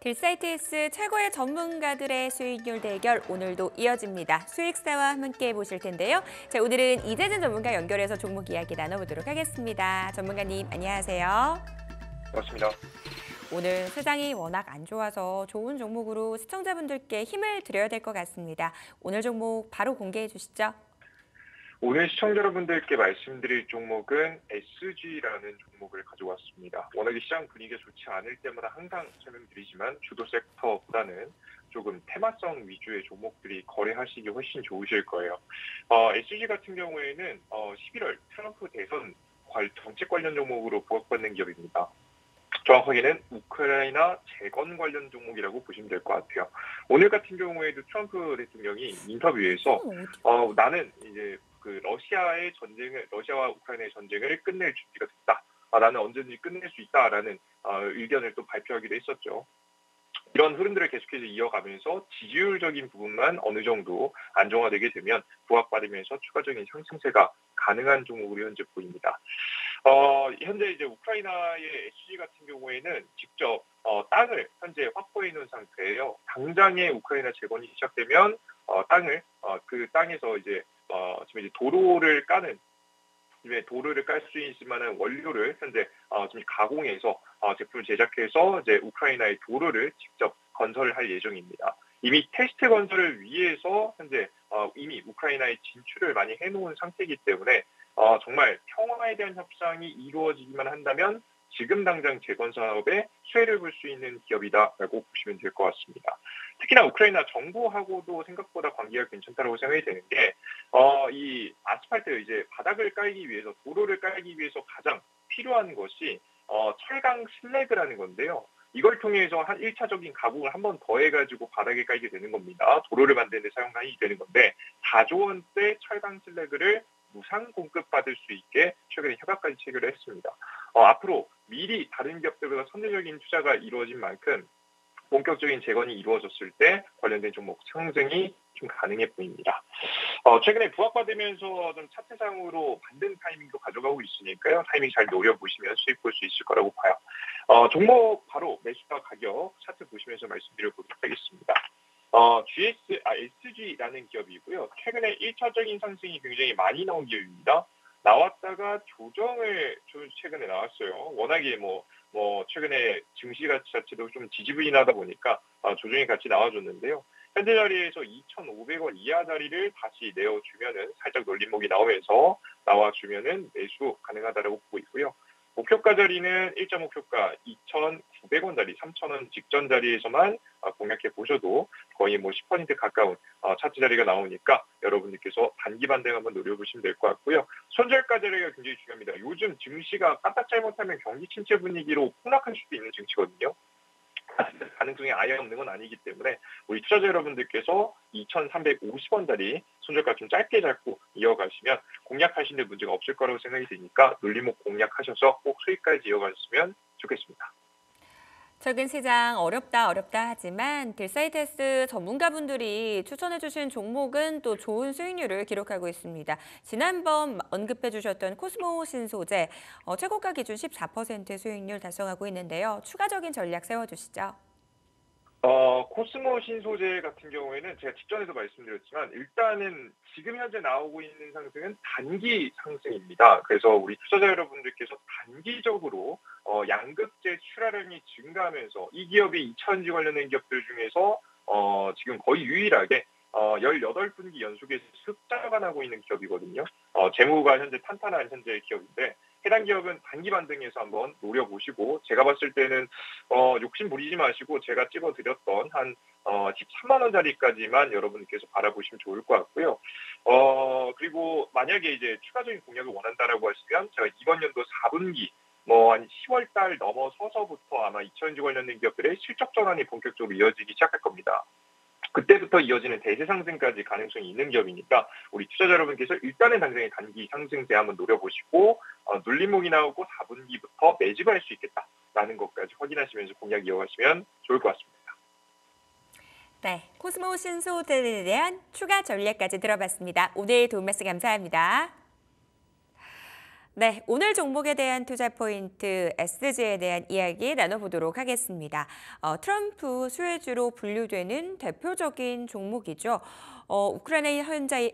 딜사이트S 최고의 전문가들의 수익률 대결 오늘도 이어집니다. 수익사와 함께 보실 텐데요. 자, 오늘은 이재진 전문가 연결해서 종목 이야기 나눠보도록 하겠습니다. 전문가님 안녕하세요. 맞습니다. 오늘 시장이 워낙 안 좋아서 좋은 종목으로 시청자분들께 힘을 드려야 될 것 같습니다. 오늘 종목 바로 공개해 주시죠. 오늘 시청자 여러분들께 말씀드릴 종목은 SG라는 종목을 가져왔습니다. 워낙에 시장 분위기가 좋지 않을 때마다 항상 설명드리지만 주도 섹터보다는 조금 테마성 위주의 종목들이 거래하시기 훨씬 좋으실 거예요. SG 같은 경우에는 11월 트럼프 대선 정책 관련 종목으로 부각받는 기업입니다. 정확하게는 우크라이나 재건 관련 종목이라고 보시면 될 것 같아요. 오늘 같은 경우에도 트럼프 대통령이 인터뷰에서 나는 이제 러시아와 우크라이나의 전쟁을 끝낼 준비가 됐다. 나는 언제든지 끝낼 수 있다라는 의견을 또 발표하기도 했었죠. 이런 흐름들을 계속해서 이어가면서 지지율적인 부분만 어느 정도 안정화되게 되면 부각받으면서 추가적인 상승세가 가능한 종목으로 현재 보입니다. 현재 이제 우크라이나의 SG 같은 경우에는 직접 땅을 현재 확보해 놓은 상태예요. 당장에 우크라이나 재건이 시작되면 그 땅에서 이제 지금 이제 도로를 깔 수 있을 만한 원료를 현재 지금 가공해서 제품을 제작해서 이제 우크라이나의 도로를 직접 건설을 할 예정입니다. 이미 테스트 건설을 위해서 현재 이미 우크라이나에 진출을 많이 해놓은 상태이기 때문에 정말 평화에 대한 협상이 이루어지기만 한다면 지금 당장 재건 사업에 수혜를 볼 수 있는 기업이다라고 보시면 될 것 같습니다. 특히나 우크라이나 정부하고도 생각보다 관계가 괜찮다고 생각이 되는 게 이 아스팔트 이제 바닥을 깔기 위해서 도로를 깔기 위해서 가장 필요한 것이 철강 슬래그라는 건데요. 이걸 통해서 한 1차적인 가공을 한 번 더 해가지고 바닥에 깔게 되는 겁니다. 도로를 만드는 데 사용이 되는 건데 4조 원대 철강 슬래그를 무상 공급받을 수 있게 최근에 협약까지 체결을 했습니다. 앞으로 미리 다른 기업들보다 선제적인 투자가 이루어진 만큼 본격적인 재건이 이루어졌을 때 관련된 종목 상승이 좀 가능해 보입니다. 최근에 부각받으면서 좀 차트상으로 반등 타이밍도 가져가고 있으니까요. 타이밍 잘 노려보시면 수익 볼 수 있을 거라고 봐요. 종목 바로 매수가 가격 차트 보시면서 말씀드려보도록 하겠습니다. SG라는 기업이고요. 최근에 1차적인 상승이 굉장히 많이 나온 기업입니다. 나왔다가 조정을 최근에 나왔어요. 워낙에 최근에 증시 가치 자체도 좀 지지부진하다 보니까 조정이 같이 나와줬는데요. 현재 자리에서 2,500원 이하 자리를 다시 내어주면은 살짝 놀림목이 나와주면은 매수 가능하다라고 보고 있고요. 목표가 자리는 일자 목표가 2,900원 자리, 3,000원 직전 자리에서만 공략해 보셔도 거의 10% 가까운 차트 자리가 나오니까 여러분들께서 단기 반등 한번 노려보시면 될 것 같고요. 손절가 자리가 굉장히 중요합니다. 요즘 증시가 까딱 잘못하면 경기 침체 분위기로 폭락할 수도 있는 증시거든요. 가능성이 아예 없는 건 아니기 때문에 우리 투자자 여러분들께서 2,350원짜리 손절가 좀 짧게 잡고 이어가시면 공략하시는 데 문제가 없을 거라고 생각이 되니까 눌림목 공략하셔서 꼭 수익까지 이어가셨으면 좋겠습니다. 최근 시장 어렵다 하지만 딜사이트S 전문가분들이 추천해 주신 종목은 또 좋은 수익률을 기록하고 있습니다. 지난번 언급해 주셨던 코스모 신소재 최고가 기준 14% 수익률 달성하고 있는데요. 추가적인 전략 세워주시죠. 코스모 신소재 같은 경우에는 제가 직전에도 말씀드렸지만 일단은 지금 현재 나오고 있는 상승은 단기 상승입니다. 그래서 우리 투자자 여러분들께서 단기적으로 양극재 출하량이 증가하면서 이 기업이 2차전지 관련된 기업들 중에서 지금 거의 유일하게 18분기 연속해서 흑자가 나고 있는 기업이거든요. 재무가 현재 탄탄한 현재 기업인데 해당 기업은 단기 반등해서 한번 노려보시고 제가 봤을 때는 욕심 부리지 마시고 제가 찍어드렸던 한 13만 원짜리까지만 여러분께서 바라보시면 좋을 것 같고요. 그리고 만약에 이제 추가적인 공략을 원한다라고 하시면 제가 이번 연도 4분기 한 10월 달 넘어서서부터 아마 2차전지 관련된 기업들의 실적 전환이 본격적으로 이어지기 시작할 겁니다. 그때부터 이어지는 대세 상승까지 가능성이 있는 기업이니까 우리 투자자 여러분께서 일단은 당장의 단기 상승세 한번 노려보시고 눌림목이 나오고 4분기부터 매집을 할 수 있겠다라는 것까지 확인하시면서 공략 이어가시면 좋을 것 같습니다. 네, 코스모 신소재에 대한 추가 전략까지 들어봤습니다. 오늘 도움 말씀 감사합니다. 네, 오늘 종목에 대한 투자 포인트 SG에 대한 이야기 나눠보도록 하겠습니다. 트럼프 수혜주로 분류되는 대표적인 종목이죠. 우크라이나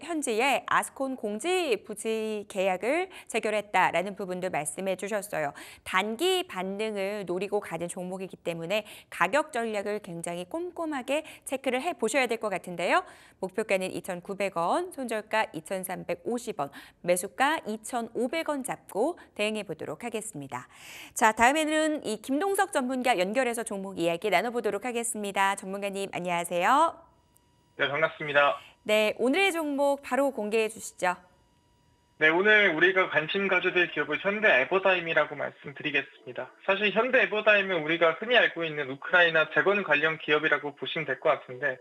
현지에 아스콘 공지 부지 계약을 체결했다라는 부분도 말씀해 주셨어요. 단기 반등을 노리고 가는 종목이기 때문에 가격 전략을 굉장히 꼼꼼하게 체크를 해 보셔야 될 것 같은데요. 목표가는 2,900원, 손절가 2,350원, 매수가 2,500원 잡고 대응해 보도록 하겠습니다. 자, 다음에는 이 김동석 전문가 연결해서 종목 이야기 나눠보도록 하겠습니다. 전문가님 안녕하세요. 네, 반갑습니다. 네, 오늘의 종목 바로 공개해 주시죠. 네, 오늘 우리가 관심 가져야 될 기업은 현대 에버다임이라고 말씀드리겠습니다. 사실 현대 에버다임은 우리가 흔히 알고 있는 우크라이나 재건 관련 기업이라고 보시면 될 것 같은데,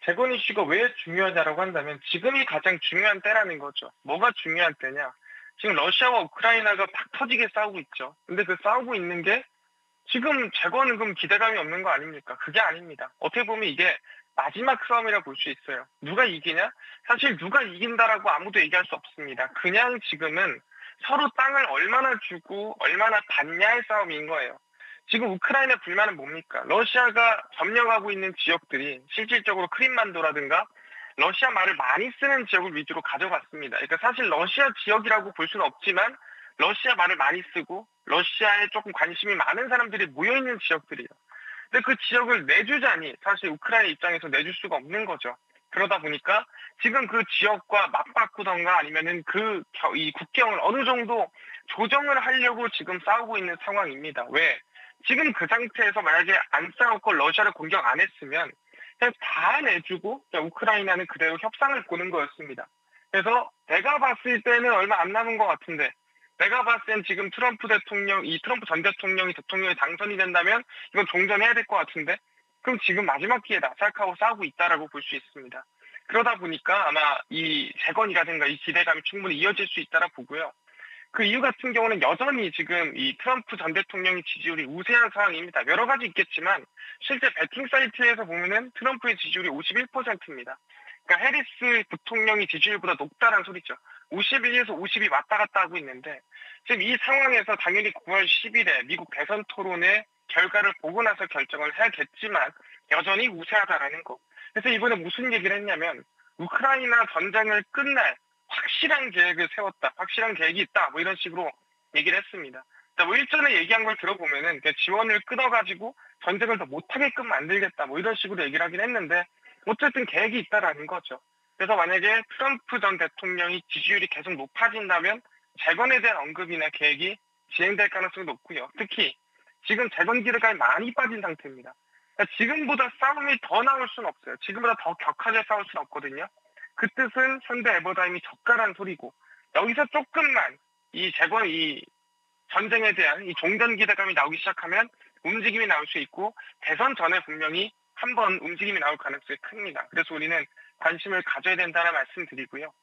재건 이슈가 왜 중요하냐라고 한다면 지금이 가장 중요한 때라는 거죠. 뭐가 중요한 때냐? 지금 러시아와 우크라이나가 박 터지게 싸우고 있죠. 근데 그 싸우고 있는 게 지금 재건은 그럼 기대감이 없는 거 아닙니까? 그게 아닙니다. 어떻게 보면 이게 마지막 싸움이라 볼 수 있어요. 누가 이기냐? 사실 누가 이긴다라고 아무도 얘기할 수 없습니다. 그냥 지금은 서로 땅을 얼마나 주고 얼마나 받냐의 싸움인 거예요. 지금 우크라이나 불만은 뭡니까? 러시아가 점령하고 있는 지역들이 실질적으로 크림반도라든가 러시아 말을 많이 쓰는 지역을 위주로 가져갔습니다. 그러니까 사실 러시아 지역이라고 볼 수는 없지만 러시아 말을 많이 쓰고 러시아에 조금 관심이 많은 사람들이 모여있는 지역들이에요. 근데 그 지역을 내주자니 사실 우크라이나 입장에서 내줄 수가 없는 거죠. 그러다 보니까 지금 그 지역과 맞바꾸던가 아니면은 이 국경을 어느 정도 조정을 하려고 지금 싸우고 있는 상황입니다. 왜? 지금 그 상태에서 만약에 안 싸웠고 러시아를 공격 안 했으면 그냥 다 내주고 그냥 우크라이나는 그대로 협상을 보는 거였습니다. 그래서 내가 봤을 때는 얼마 안 남은 것 같은데 내가 봤을 땐 지금 트럼프 전 대통령이 대통령에 당선이 된다면 이건 종전해야 될 것 같은데 그럼 지금 마지막 기회다 생각하고 싸우고 있다라고 볼 수 있습니다. 그러다 보니까 아마 이 재건이라든가 이 기대감이 충분히 이어질 수 있다라 보고요. 그 이유 같은 경우는 여전히 지금 이 트럼프 전 대통령의 지지율이 우세한 상황입니다. 여러 가지 있겠지만 실제 배팅 사이트에서 보면은 트럼프의 지지율이 51%입니다. 그러니까 해리스 부통령이 지지율보다 높다는 소리죠. 51에서 50이 왔다 갔다 하고 있는데 지금 이 상황에서 당연히 9월 10일에 미국 대선 토론의 결과를 보고 나서 결정을 해야겠지만 여전히 우세하다라는 거. 그래서 이번에 무슨 얘기를 했냐면 우크라이나 전쟁을 끝낼 확실한 계획을 세웠다. 확실한 계획이 있다. 뭐 이런 식으로 얘기를 했습니다. 뭐 일전에 얘기한 걸 들어보면은 지원을 끊어가지고 전쟁을 더 못하게끔 만들겠다. 뭐 이런 식으로 얘기를 하긴 했는데 어쨌든 계획이 있다라는 거죠. 그래서 만약에 트럼프 전 대통령이 지지율이 계속 높아진다면 재건에 대한 언급이나 계획이 진행될 가능성이 높고요. 특히 지금 재건 기대감이 많이 빠진 상태입니다. 그러니까 지금보다 싸움이 더 나올 수는 없어요. 지금보다 더 격하게 싸울 수는 없거든요. 그 뜻은 현대 에버다임이 저가란 소리고 여기서 조금만 이 전쟁에 대한 이 종전 기대감이 나오기 시작하면 움직임이 나올 수 있고 대선 전에 분명히 한번 움직임이 나올 가능성이 큽니다. 그래서 우리는 관심을 가져야 된다는 말씀드리고요.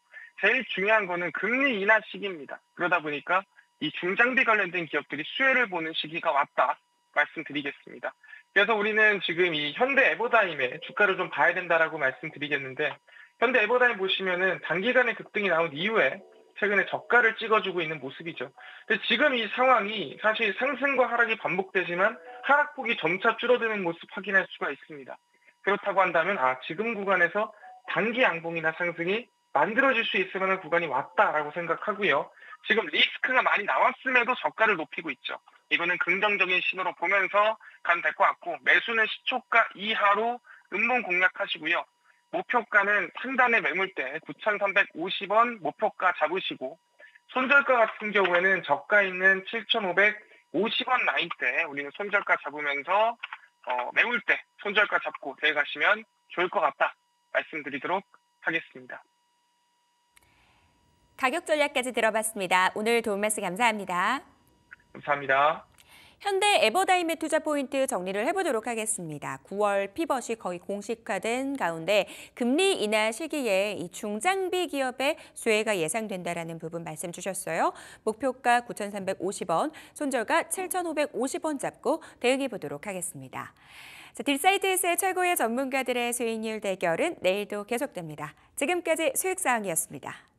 제일 중요한 거는 금리 인하 시기입니다. 그러다 보니까 이 중장비 관련된 기업들이 수혜를 보는 시기가 왔다 말씀드리겠습니다. 그래서 우리는 지금 이 현대 에버다임의 주가를 좀 봐야 된다라고 말씀드리겠는데 현대 에버다임 보시면은 단기간에 급등이 나온 이후에 최근에 저가를 찍어주고 있는 모습이죠. 근데 지금 이 상황이 사실 상승과 하락이 반복되지만 하락폭이 점차 줄어드는 모습 확인할 수가 있습니다. 그렇다고 한다면 지금 구간에서 단기 양봉이나 상승이 만들어질 수 있을 만한 구간이 왔다라고 생각하고요. 지금 리스크가 많이 나왔음에도 저가를 높이고 있죠. 이거는 긍정적인 신호로 보면서 가면 될 것 같고 매수는 시초가 이하로 음봉 공략하시고요. 목표가는 상단의 매물대 9,350원 목표가 잡으시고 손절가 같은 경우에는 저가 있는 7,550원 라인대 우리는 손절가 잡으면서 매물대 손절가 잡고 대가시면 좋을 것 같다 말씀드리도록 하겠습니다. 가격 전략까지 들어봤습니다. 오늘 도움 말씀 감사합니다. 감사합니다. 현대 에버다임의 투자 포인트 정리를 해보도록 하겠습니다. 9월 피벗이 거의 공식화된 가운데 금리 인하 시기에 이 중장비 기업의 수혜가 예상된다라는 부분 말씀 주셨어요. 목표가 9,350원, 손절가 7,550원 잡고 대응해 보도록 하겠습니다. 자, 딜사이트에서의 최고의 전문가들의 수익률 대결은 내일도 계속됩니다. 지금까지 수익사항이었습니다.